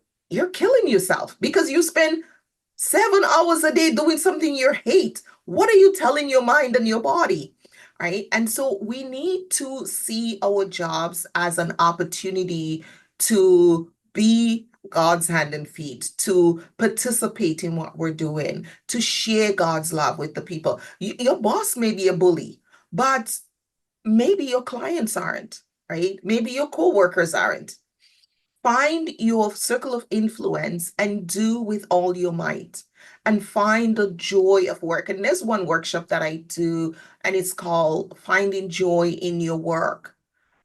killing yourself, because you spend 7 hours a day doing something you hate. What are you telling your mind and your body? Right. And so we need to see our jobs as an opportunity to be God's hand and feet, to participate in what we're doing, to share God's love with the people. Your boss may be a bully, but maybe your clients aren't, right? Maybe your coworkers aren't. Find your circle of influence and do with all your might, and find the joy of work. And there's one workshop that I do, and it's called Finding Joy in Your Work,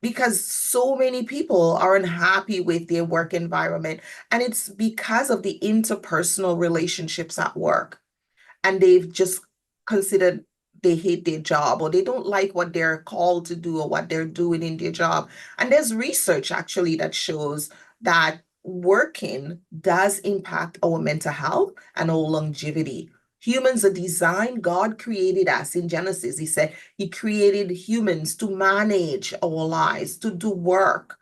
because so many people are unhappy with their work environment. And it's because of the interpersonal relationships at work, and they've just considered they hate their job, or they don't like what they're called to do or what they're doing in their job. And there's research actually that shows that working does impact our mental health and our longevity. Humans are designed, God created us in Genesis. He said he created humans to manage our lives, to do work.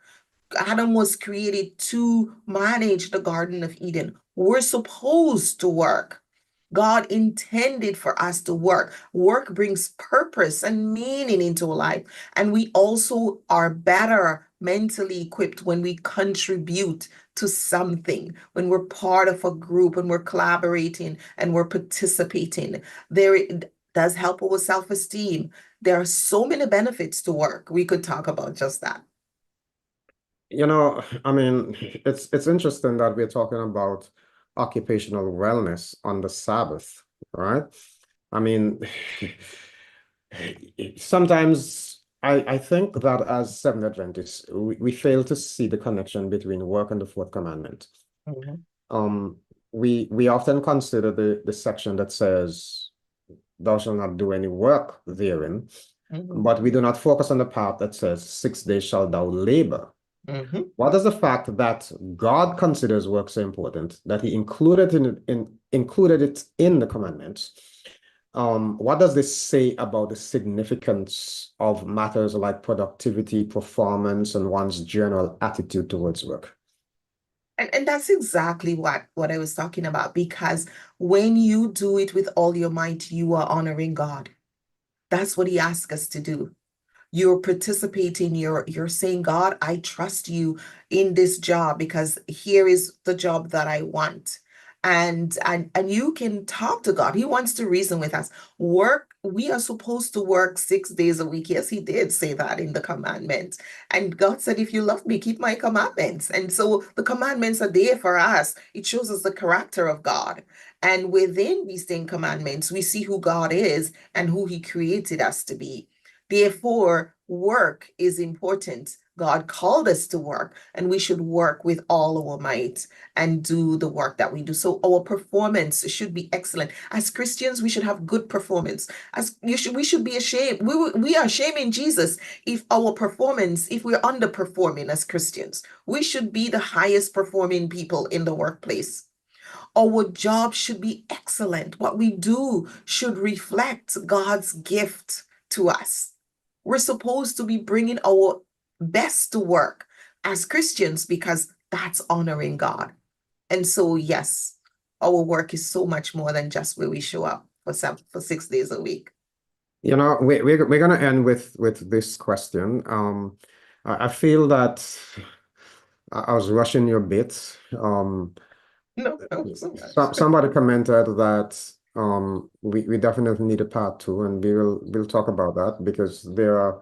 Adam was created to manage the Garden of Eden. We're supposed to work. God intended for us to work. Work brings purpose and meaning into life. And we also are better mentally equipped when we contribute to something, when we're part of a group, when we're collaborating and we're participating. It does help with self-esteem. There are so many benefits to work. We could talk about just that. I mean, it's interesting that we're talking about occupational wellness on the Sabbath, right? I mean, sometimes I think that as Seventh Adventists, we fail to see the connection between work and the fourth commandment. Mhm. Um, we often consider the section that says, "Thou shalt not do any work therein," Mhm. but we do not focus on the part that says, "6 days shalt thou labor." Mhm. What is the fact that God considers work so important that he included it in the commandments? What does this say about the significance of matters like productivity, performance, and one's general attitude towards work? And that's exactly what I was talking about, because when you do it with all your might, you are honoring God. That's what he asks us to do. You're participating, you're saying, God, I trust you in this job because here is the job that I want. And you can talk to God. He wants to reason with us. Work, we are supposed to work 6 days a week. Yes, he did say that in the commandments. And God said, if you love me, keep my commandments. And so the commandments are there for us. It shows us the character of God. And within these 10 commandments, we see who God is and who he created us to be. Therefore, work is important. God called us to work, and we should work with all our might and do the work that we do. So our performance should be excellent. As Christians, we should have good performance. We should be ashamed. We are shaming Jesus if our performance, if we're underperforming as Christians. We should be the highest performing people in the workplace. Our job should be excellent. What we do should reflect God's gift to us. We're supposed to be bringing our best to work as Christians because that's honoring God. And so, yes, our work is so much more than just where we show up for 6 days a week. You know, we're gonna end with this question. I feel that I was rushing you a bit. No, no, so much. Somebody commented that we definitely need a part two, and we'll talk about that because there are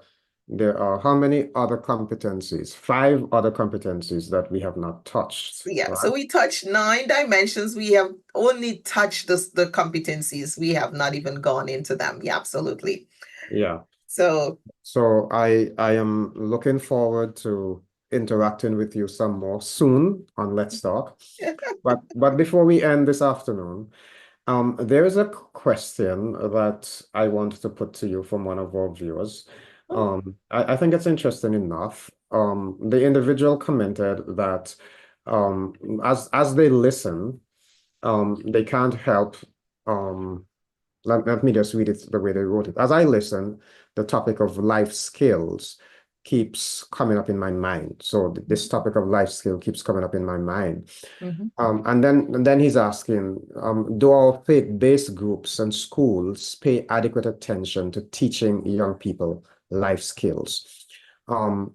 how many other competencies? Five other competencies that we have not touched, Yeah, so right? we touched 9 dimensions. We have only touched the competencies. We have not even gone into them. Yeah, absolutely. Yeah. So So I am looking forward to interacting with you some more soon on Let's Talk. But before we end this afternoon, there is a question that I want to put to you from one of our viewers. I think it's interesting enough. The individual commented that as they listen, they can't help let me just read it the way they wrote it. As I listen, the topic of life skills keeps coming up in my mind. So this topic of life skill keeps coming up in my mind. mhm. And then he's asking, do our faith-based groups and schools pay adequate attention to teaching young people life skills? Um,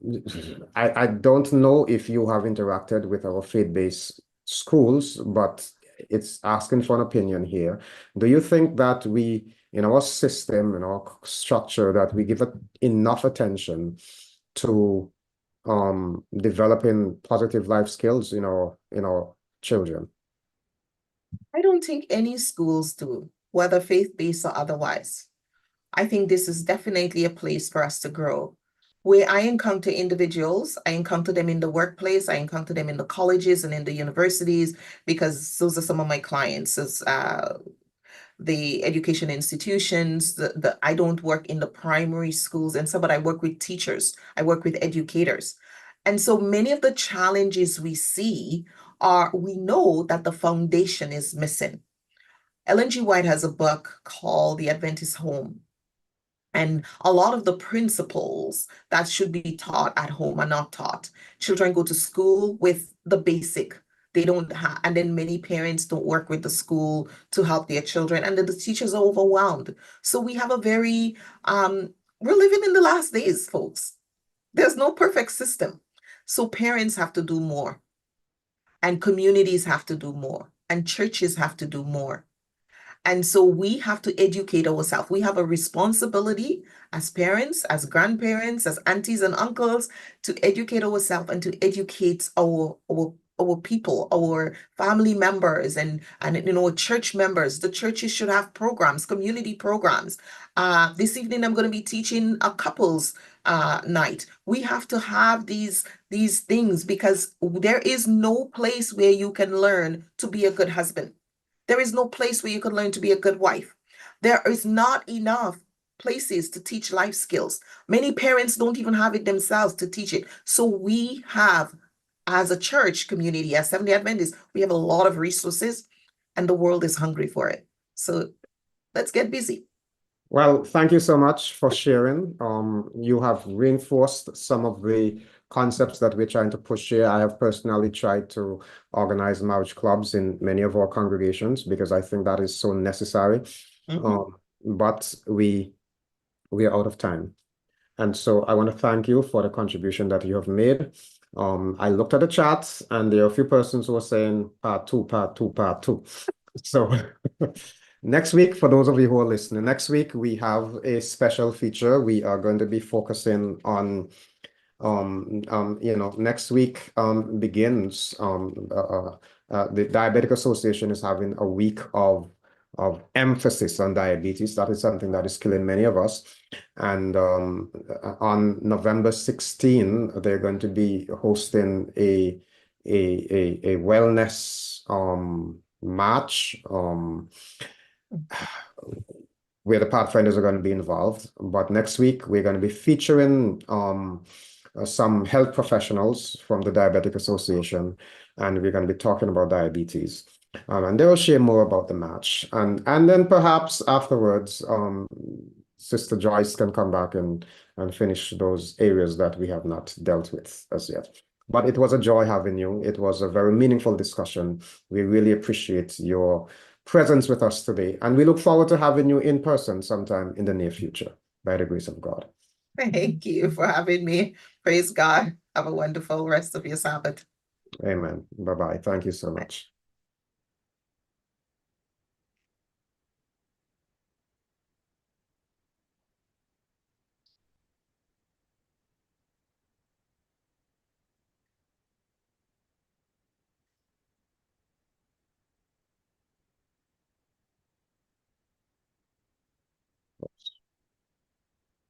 I don't know if you have interacted with our faith-based schools, but it's asking for an opinion here. Do you think that we, in our system, in our structure, that we give it enough attention to developing positive life skills in our children? I don't think any schools do, whether faith-based or otherwise. I think this is definitely a place for us to grow. Where I encounter individuals, I encounter them in the workplace, I encounter them in the colleges and in the universities, because those are some of my clients, as the education institutions. I don't work in the primary schools and so, but I work with teachers, I work with educators. And so many of the challenges we see are, we know that the foundation is missing. Ellen G. White has a book called The Adventist Home. And a lot of the principles that should be taught at home are not taught. Children go to school with the basic. They don't have, and then many parents don't work with the school to help their children, and then the teachers are overwhelmed. So we have a very, we're living in the last days, folks. There's no perfect system. So parents have to do more, and communities have to do more, and churches have to do more. And so we have to educate ourselves. We have a responsibility as parents, as grandparents, as aunties and uncles to educate ourselves and to educate our people, our family members, and church members. The churches should have programs, community programs. This evening I'm going to be teaching a couples night. We have to have these things because there is no place where you can learn to be a good husband. There is no place where you can learn to be a good wife. There is not enough places to teach life skills. Many parents don't even have it themselves to teach it. So we have, as a church community, as Seventh-day Adventists, we have a lot of resources, and the world is hungry for it. So let's get busy. Well, thank you so much for sharing. You have reinforced some of the concepts that we're trying to push here. I have personally tried to organize marriage clubs in many of our congregations because I think that is so necessary. But we are out of time. And so I want to thank you for the contribution that you have made. I looked at the chats and there are a few persons who are saying part two, part two, part two. So next week, for those of you who are listening, next week we have a special feature. We are going to be focusing on next week begins the Diabetic Association is having a week of emphasis on diabetes. That is something that is killing many of us. And on November 16, they're going to be hosting a wellness march where the Pathfinders are going to be involved. But next week, we're going to be featuring some health professionals from the Diabetic Association, and we're going to be talking about diabetes. And they will share more about the match. And then perhaps afterwards, Sister Joyce can come back and finish those areas that we have not dealt with as yet. But it was a joy having you. It was a very meaningful discussion. We really appreciate your presence with us today. And we look forward to having you in person sometime in the near future, by the grace of God. Thank you for having me. Praise God. Have a wonderful rest of your Sabbath. Amen. Bye-bye. Thank you so much.